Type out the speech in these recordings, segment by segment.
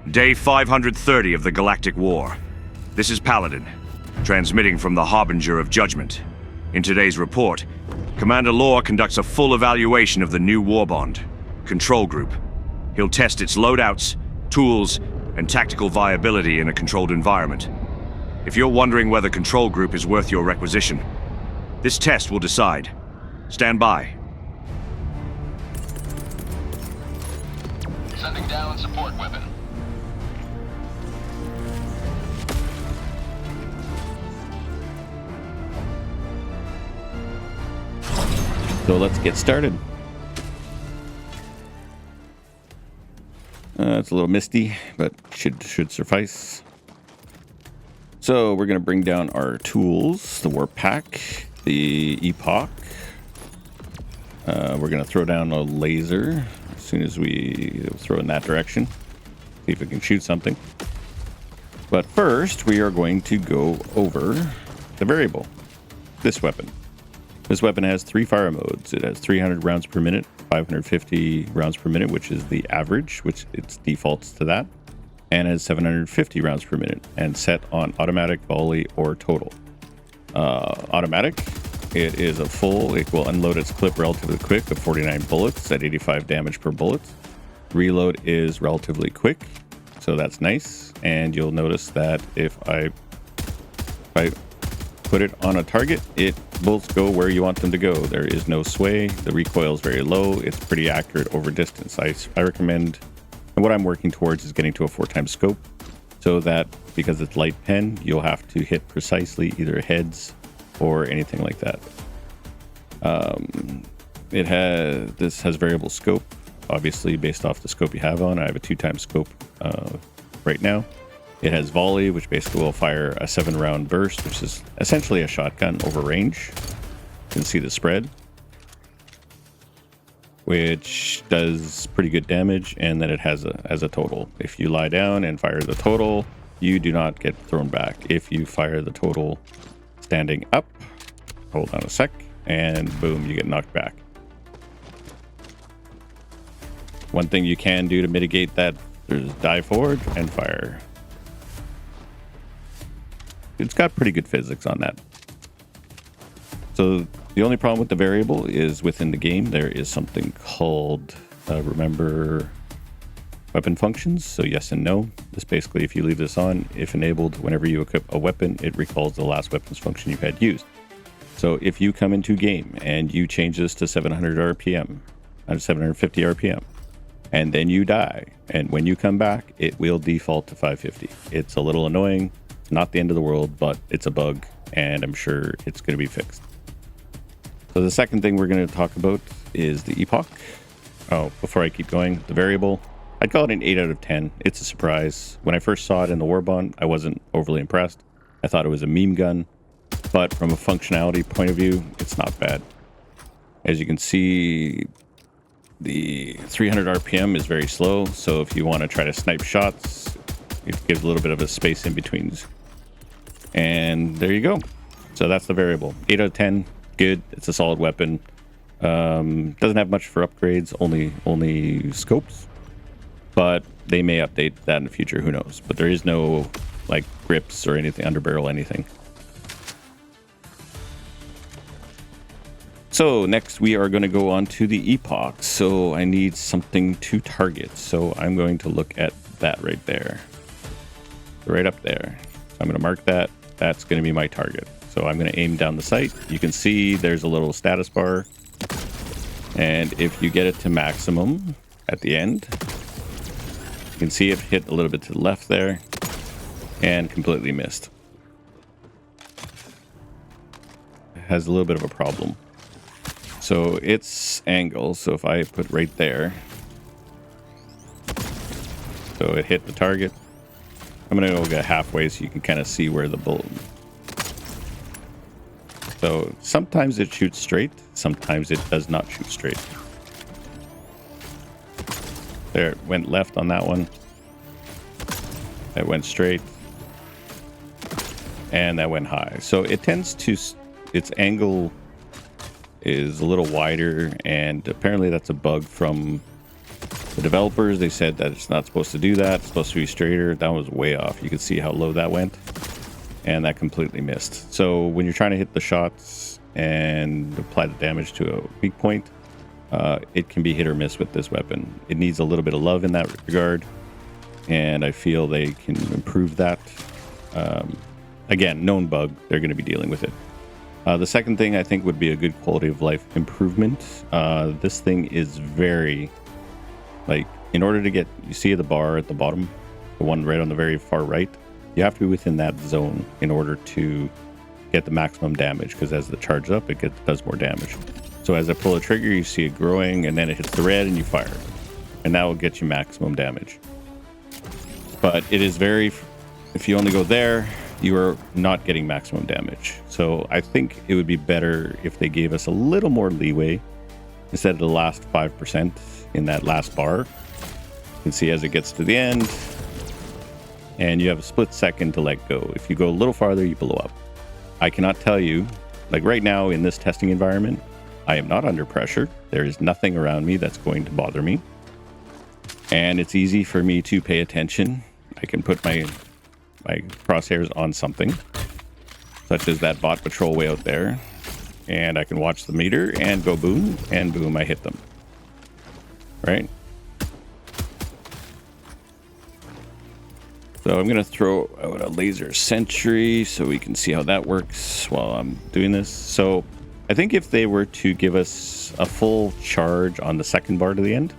Day 530 of the Galactic War. This is Paladin, transmitting from the Harbinger of Judgment. In today's report, Commander Lore conducts a full evaluation of the new Warbond, Control Group. He'll test its loadouts, tools, and tactical viability in a controlled environment. If you're wondering whether Control Group is worth your requisition, this test will decide. Stand by. Sending down support weapon. So let's get started. It's a little misty, but should suffice. So we're going to bring down our tools, the Warp Pack, the Epoch. We're going to throw down a laser as soon as we throw in that direction. See if we can shoot something. But first, we are going to go over the variable, this weapon. This weapon has 3 fire modes. It has 300 rounds per minute, 550 rounds per minute, which is the average, which it defaults to that, and has 750 rounds per minute, and set on automatic, volley, or total. Automatic, it is a full, it will unload its clip relatively quick of 49 bullets at 85 damage per bullet. Reload is relatively quick, so that's nice, and you'll notice that if I put it on a target, it will go where you want them to go. There is no sway. The recoil is very low. It's pretty accurate over distance. I recommend, and what I'm working towards is getting to a 4x scope, so that because it's light pen, you'll have to hit precisely either heads or anything like that. This has variable scope, obviously based off the scope you have on. I have a 2x scope right now. It has volley, which basically will fire a 7-round burst, which is essentially a shotgun over range. You can see the spread, which does pretty good damage, and then it has a total. If you lie down and fire the total, you do not get thrown back. If you fire the total standing up, hold on a sec, and boom, you get knocked back. One thing you can do to mitigate that is dive forward and fire. It's got pretty good physics on that. So the only problem with the variable is within the game there is something called remember weapon functions. So yes and no. This basically, if you leave this on, if enabled, whenever you equip a weapon, it recalls the last weapons function you've had used. So if you come into game and you change this to 700 RPM, 750 RPM, and then you die, and when you come back, it will default to 550. It's a little annoying. Not the end of the world, but it's a bug, and I'm sure it's going to be fixed. So the second thing we're going to talk about is the Epoch. Oh, before I keep going, the variable, I'd call it an 8 out of 10. It's a surprise. When I first saw it in the Warbond, I wasn't overly impressed. I thought it was a meme gun, but from a functionality point of view, it's not bad. As you can see, the 300 RPM is very slow, so if you want to try to snipe shots, it gives a little bit of a space in between. And there you go. So that's the variable. 8 out of 10, good. It's a solid weapon. Doesn't have much for upgrades, only scopes. But they may update that in the future, who knows. But there is no like grips or anything, underbarrel anything. So next we are going to go on to the Epoch. So I need something to target. So I'm going to look at that right there. Right up there. I'm going to mark that. That's going to be my target. So I'm going to aim down the sight. You can see there's a little status bar. And if you get it to maximum at the end, you can see it hit a little bit to the left there and completely missed. It has a little bit of a problem. So its angle, so if I put right there, so it hit the target. I'm going to go get halfway so you can kind of see where the bullet. So sometimes it shoots straight, sometimes it does not shoot straight. There, it went left on that one. It went straight. And that went high. So it tends to, its angle is a little wider, and apparently that's a bug from The developers, they said that it's not supposed to do that. It's supposed to be straighter. That was way off. You could see how low that went. And that completely missed. So when you're trying to hit the shots and apply the damage to a weak point, it can be hit or miss with this weapon. It needs a little bit of love in that regard. And I feel they can improve that. Again, known bug. They're going to be dealing with it. The second thing I think would be a good quality of life improvement. This thing is very... Like, in order to get, you see the bar at the bottom, the one right on the very far right, you have to be within that zone in order to get the maximum damage, because as it charges up, it does more damage. So as I pull the trigger, you see it growing, and then it hits the red, and you fire. And that will get you maximum damage. But it is very, if you only go there, you are not getting maximum damage. So I think it would be better if they gave us a little more leeway instead of the last 5% in that last bar. You can see as it gets to the end, and you have a split second to let go. If you go a little farther, you blow up. I cannot tell you, like right now in this testing environment, I am not under pressure. There is nothing around me that's going to bother me. And it's easy for me to pay attention. I can put my crosshairs on something, such as that bot patrol way out there. And I can watch the meter and go boom, and boom, I hit them. Right? So I'm going to throw out a laser sentry so we can see how that works while I'm doing this. So I think if they were to give us a full charge on the second bar to the end,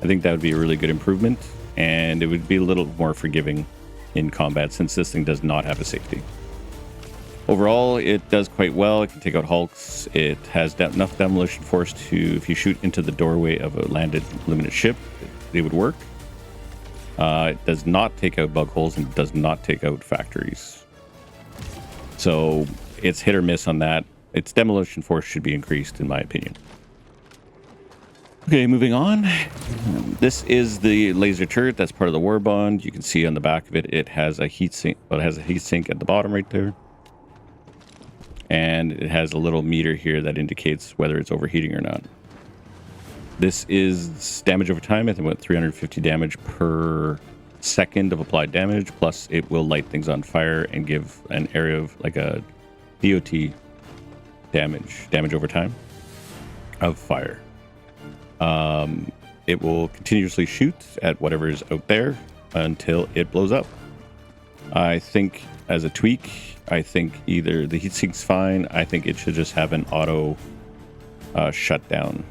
I think that would be a really good improvement. And it would be a little more forgiving in combat since this thing does not have a safety. Overall, it does quite well. It can take out hulks. It has enough demolition force to, if you shoot into the doorway of a landed limited ship, it would work. It does not take out bug holes and does not take out factories. So it's hit or miss on that. Its demolition force should be increased, in my opinion. Okay, moving on. This is the laser turret. That's part of the Warbond. You can see on the back of it, it has a heat sink. Well, it has a heat sink at the bottom right there. And it has a little meter here that indicates whether it's overheating or not. This is damage over time. I think about 350 damage per second of applied damage. Plus, it will light things on fire and give an area of like a DOT damage over time of fire. It will continuously shoot at whatever is out there until it blows up. I think as a tweak, I think either the heatsink's fine. I think it should just have an auto shutdown.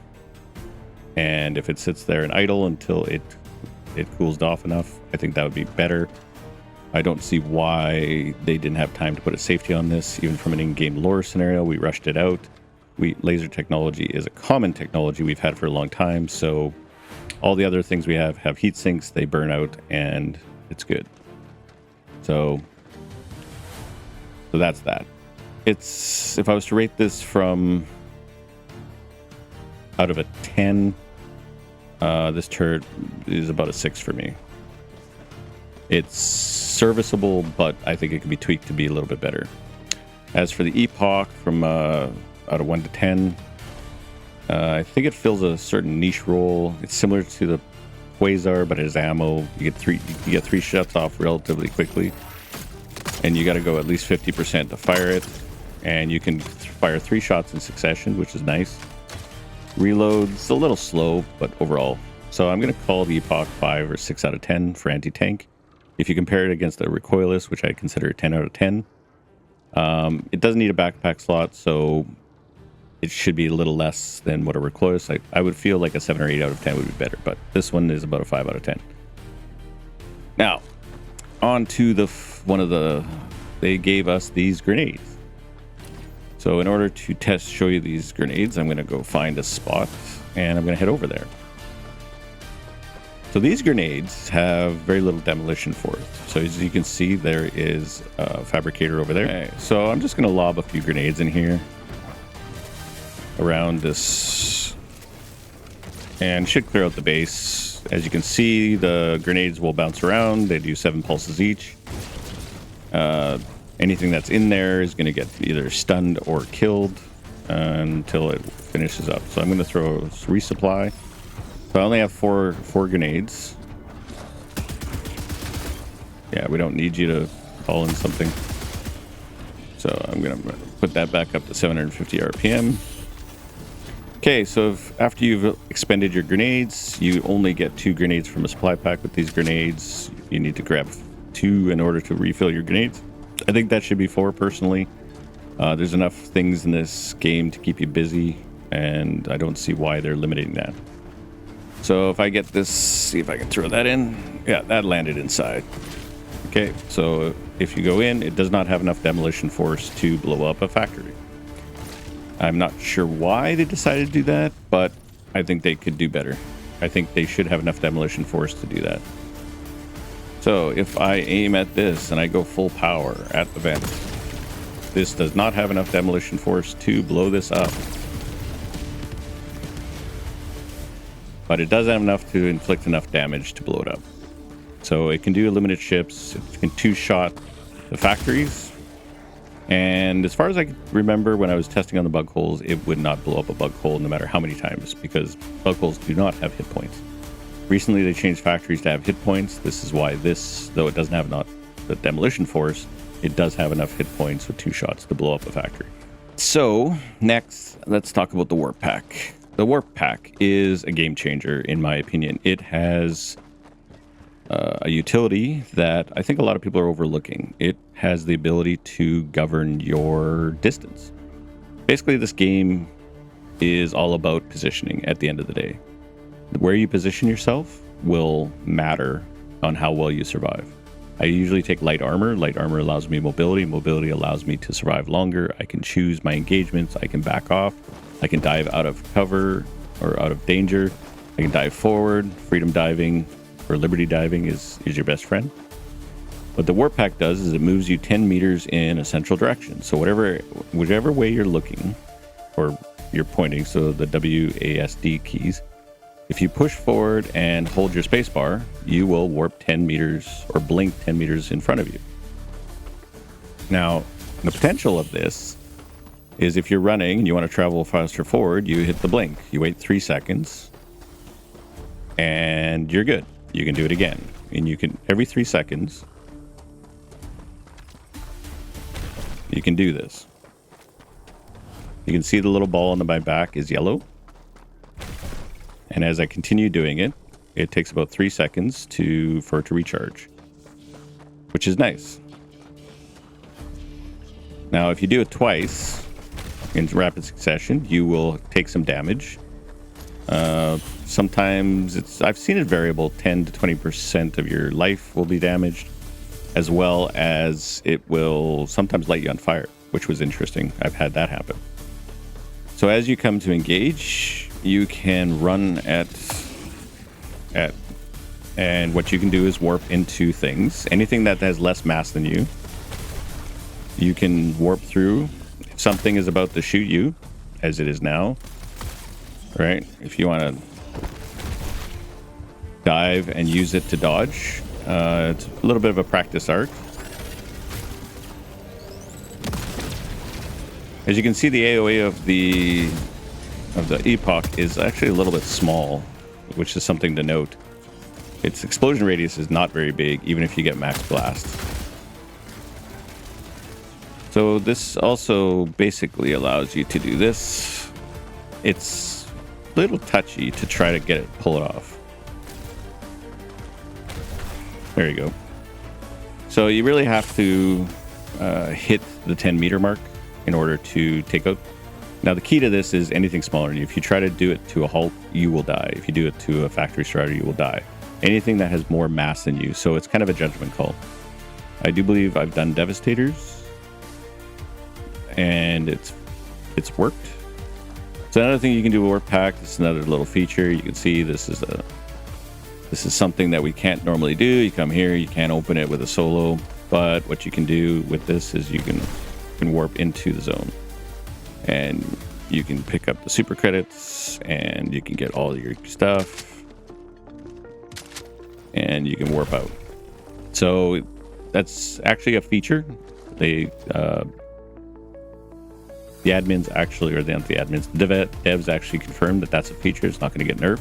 And if it sits there and idle until it cools off enough, I think that would be better. I don't see why they didn't have time to put a safety on this. Even from an in-game lore scenario, we rushed it out. Laser technology is a common technology we've had for a long time. So all the other things we have heat sinks, they burn out, and it's good. So that's that. It's, if I was to rate this from out of a 10, this turret is about a 6 for me. It's serviceable, but I think it could be tweaked to be a little bit better. As for the Epoch, from out of 1 to 10, I think it fills a certain niche role. It's similar to the Quasar, but it has ammo. You get three shots off relatively quickly, and you got to go at least 50% to fire it. And you can fire 3 shots in succession, which is nice. Reload's a little slow, but overall. So I'm going to call the Epoch 5 or 6 out of 10 for anti-tank. If you compare it against the Recoilless, which I consider a 10 out of 10, it doesn't need a backpack slot, so it should be a little less than what a Recoilless. I would feel like a 7 or 8 out of 10 would be better, but this one is about a 5 out of 10. Now, on to they gave us these grenades. So in order to show you these grenades, I'm going to go find a spot, and I'm going to head over there. So these grenades have very little demolition force. So as you can see, there is a fabricator over there. Okay, so I'm just going to lob a few grenades in here around this, and should clear out the base. As you can see, the grenades will bounce around. They do 7 pulses each. Anything that's in there is going to get either stunned or killed until it finishes up. So I'm going to throw a resupply. So I only have four grenades. Yeah, we don't need you to call in something. So I'm going to put that back up to 750 RPM. Okay, so after you've expended your grenades, you only get 2 grenades from a supply pack. With these grenades, you need to grab 2 in order to refill your grenades. I think that should be 4 personally. There's enough things in this game to keep you busy, and I don't see why they're limiting that. So if I get this, see if I can throw that in. Yeah, that landed inside. Okay, so if you go in, it does not have enough demolition force to blow up a factory. I'm not sure why they decided to do that, but I think they could do better. I think they should have enough demolition force to do that. So if I aim at this and I go full power at the vent, this does not have enough demolition force to blow this up. But it does have enough to inflict enough damage to blow it up. So it can do limited ships, it can 2-shot the factories. And as far as I can remember, when I was testing on the bug holes, it would not blow up a bug hole no matter how many times, because bug holes do not have hit points. Recently, they changed factories to have hit points. This is why this, though it doesn't have not the demolition force, it does have enough hit points with 2 shots to blow up a factory. So next, let's talk about the Warp Pack. The Warp Pack is a game changer, in my opinion. It has a utility that I think a lot of people are overlooking. It has the ability to govern your distance. Basically, this game is all about positioning at the end of the day. Where you position yourself will matter on how well you survive. I usually take light armor. Light armor allows me mobility. Mobility allows me to survive longer. I can choose my engagements. I can back off. I can dive out of cover or out of danger. I can dive forward. Freedom diving or liberty diving is your best friend. What the Warp Pack does is it moves you 10 meters in a central direction. So whichever way you're looking or you're pointing, so the WASD keys, if you push forward and hold your spacebar, you will warp 10 meters or blink 10 meters in front of you. Now, the potential of this is if you're running and you want to travel faster forward, you hit the blink. You wait 3 seconds and you're good. You can do it again. And you can, every 3 seconds, you can do this. You can see the little ball on my back is yellow. And as I continue doing it, it takes about 3 seconds for it to recharge, which is nice. Now, if you do it twice in rapid succession, you will take some damage. Sometimes I've seen it variable, 10 to 20% of your life will be damaged, as well as it will sometimes light you on fire, which was interesting. I've had that happen. So as you come to engage, you can run and what you can do is warp into things. Anything that has less mass than you, you can warp through. If something is about to shoot you, as it is now, right? If you want to dive and use it to dodge, it's a little bit of a practice art. As you can see, the AOE of the Epoch is actually a little bit small, which is something to note. Its explosion radius is not very big, even if you get max blast. So this also basically allows you to do this. It's a little touchy to try to pull it off. There you go. So you really have to hit the 10 meter mark in order to take out. Now the key to this is anything smaller than you. If you try to do it to a Hulk, you will die. If you do it to a factory strider, you will die. Anything that has more mass than you. So it's kind of a judgment call. I do believe I've done Devastators, and it's worked. So another thing you can do with Warp Pack, this is another little feature. You can see this is something that we can't normally do. You come here, you can't open it with a solo, but what you can do with this is you can warp into the zone, and you can pick up the super credits, and you can get all your stuff, and you can warp out. So that's actually a feature. The admins actually, or not the admins, the devs actually confirmed that that's a feature. It's not going to get nerfed.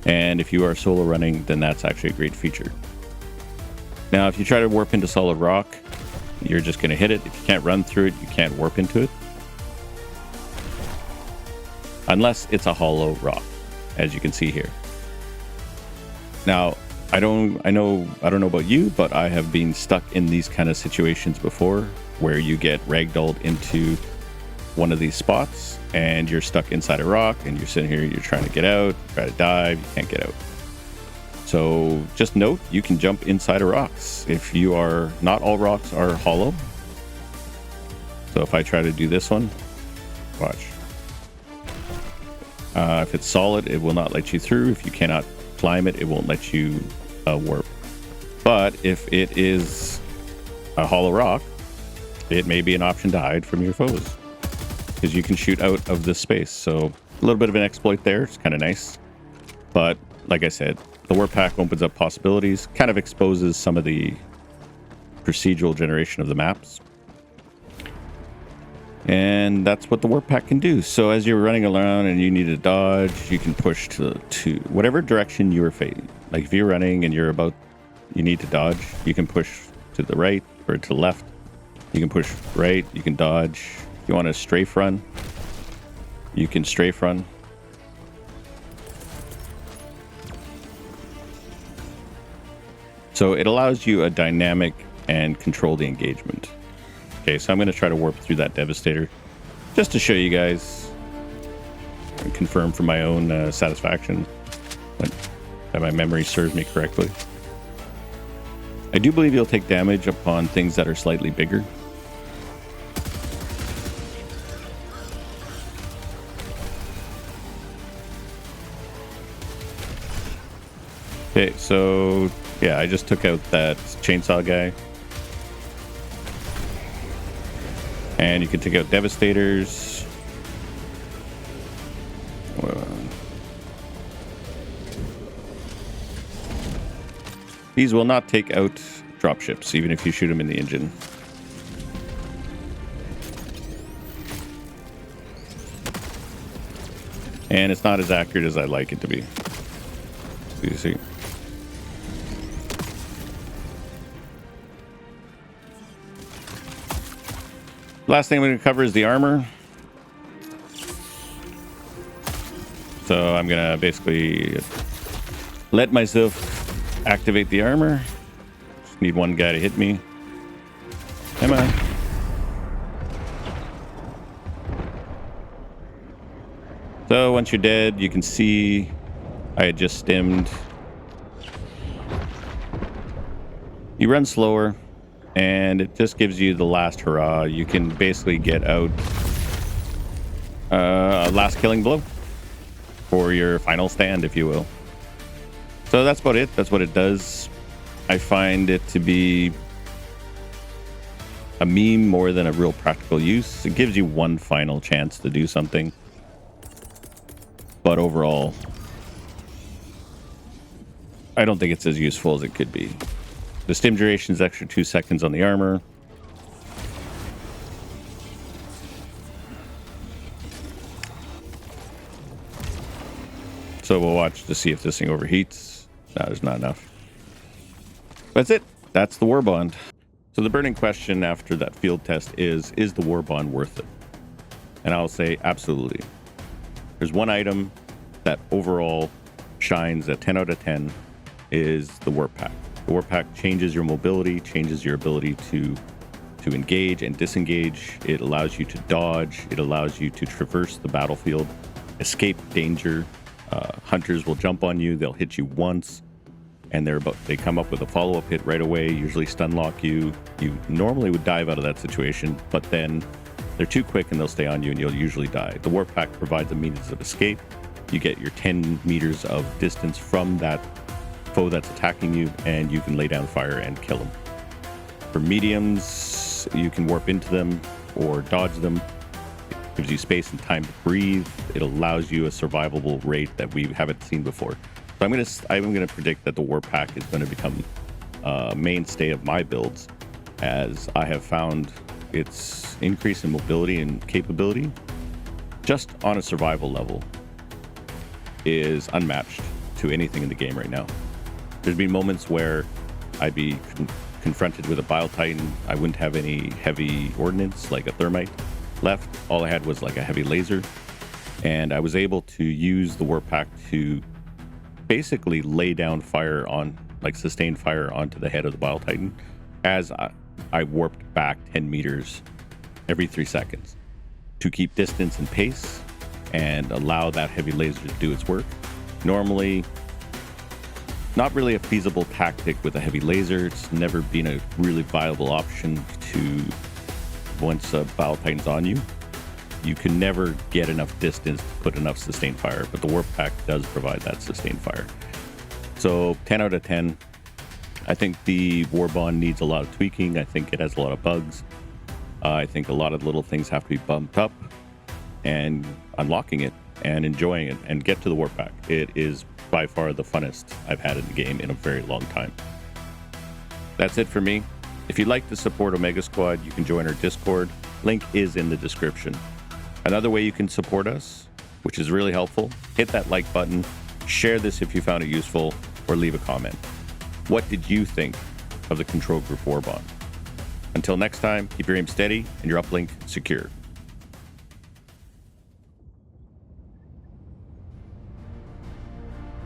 And if you are solo running, then that's actually a great feature. Now, if you try to warp into solid rock, you're just going to hit it. If you can't run through it, you can't warp into it. Unless it's a hollow rock, as you can see here. Now, I don't know about you, but I have been stuck in these kind of situations before where you get ragdolled into one of these spots and you're stuck inside a rock and you're sitting here, you're trying to get out, try to dive, you can't get out. So just note, you can jump inside of rocks. If you are, not all rocks are hollow. So if I try to do this one, watch. If it's solid, it will not let you through. If you cannot climb it, it won't let you warp. But if it is a hollow rock, it may be an option to hide from your foes because you can shoot out of this space. So a little bit of an exploit there. It's kind of nice. But like I said, the warp pack opens up possibilities, kind of exposes some of the procedural generation of the maps. And that's what the warp pack can do. So as you're running around and you need to dodge, you can push to whatever direction you are facing. Like if you're running and you need to dodge, you can push to the right or to the left. You can push right, you can dodge. If you want to strafe run, you can strafe run. So it allows you a dynamic and controlled engagement. Okay, so I'm going to try to warp through that Devastator just to show you guys and confirm for my own satisfaction that my memory serves me correctly. I do believe you'll take damage upon things that are slightly bigger. Okay, so yeah, I just took out that chainsaw guy. And you can take out Devastators. These will not take out dropships, even if you shoot them in the engine. And it's not as accurate as I'd like it to be. You see. Last thing I'm going to cover is the armor. So I'm going to basically let myself activate the armor. Just need one guy to hit me. Come on. So once you're dead, you can see I had just stemmed. You run slower. And it just gives you the last hurrah. You can basically get out a last killing blow for your final stand, if you will. So that's about it. That's what it does. I find it to be a meme more than a real practical use. It gives you one final chance to do something. But overall, I don't think it's as useful as it could be. The stim duration is extra 2 seconds on the armor. So we'll watch to see if this thing overheats. No, there's not enough. That's it. That's the Warbond. So the burning question after that field test is the Warbond worth it? And I'll say absolutely. There's one item that overall shines at 10 out of 10 is the warp pack. The warp pack changes your mobility, changes your ability to engage and disengage. It allows you to dodge. It allows you to traverse the battlefield, escape danger. Hunters will jump on you. They'll hit you once, and they come up with a follow-up hit right away, usually stun lock you. You normally would dive out of that situation, but then they're too quick and they'll stay on you and you'll usually die. The warp pack provides a means of escape. You get your 10 meters of distance from that foe that's attacking you, and you can lay down fire and kill them. For mediums, you can warp into them or dodge them. It gives you space and time to breathe. It allows you a survivable rate that we haven't seen before. So I'm gonna predict that the warp pack is going to become a mainstay of my builds, as I have found its increase in mobility and capability just on a survival level is unmatched. to anything in the game right now. There's been moments where I'd be confronted with a Bile Titan. I wouldn't have any heavy ordnance like a thermite left. All I had was like a heavy laser, and I was able to use the warp pack to basically lay down fire on, like sustained fire onto the head of the Bile Titan as I warped back 10 meters every 3 seconds to keep distance and pace and allow that heavy laser to do its work. Normally, not really a feasible tactic with a heavy laser. It's never been a really viable option to, once a Bile Titan's on you, you can never get enough distance to put enough sustained fire, but the warp pack does provide that sustained fire. So 10 out of 10. I think the Warbond needs a lot of tweaking. I think it has a lot of bugs. I think a lot of little things have to be bumped up, and unlocking it and enjoying it and get to the warp pack. It is by far the funnest I've had in the game in a very long time. That's it for me. If you'd like to support Omega Squad, you can join our Discord. Link is in the description. Another way you can support us, which is really helpful, hit that like button, share this if you found it useful, or leave a comment. What did you think of the Control Group Warbond? Until next time, keep your aim steady and your uplink secure.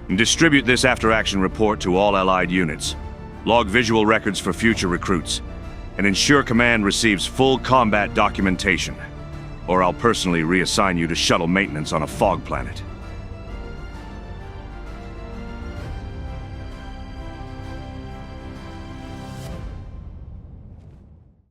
And distribute this after-action report to all Allied units. Log visual records for future recruits, and ensure Command receives full combat documentation, or I'll personally reassign you to shuttle maintenance on a fog planet.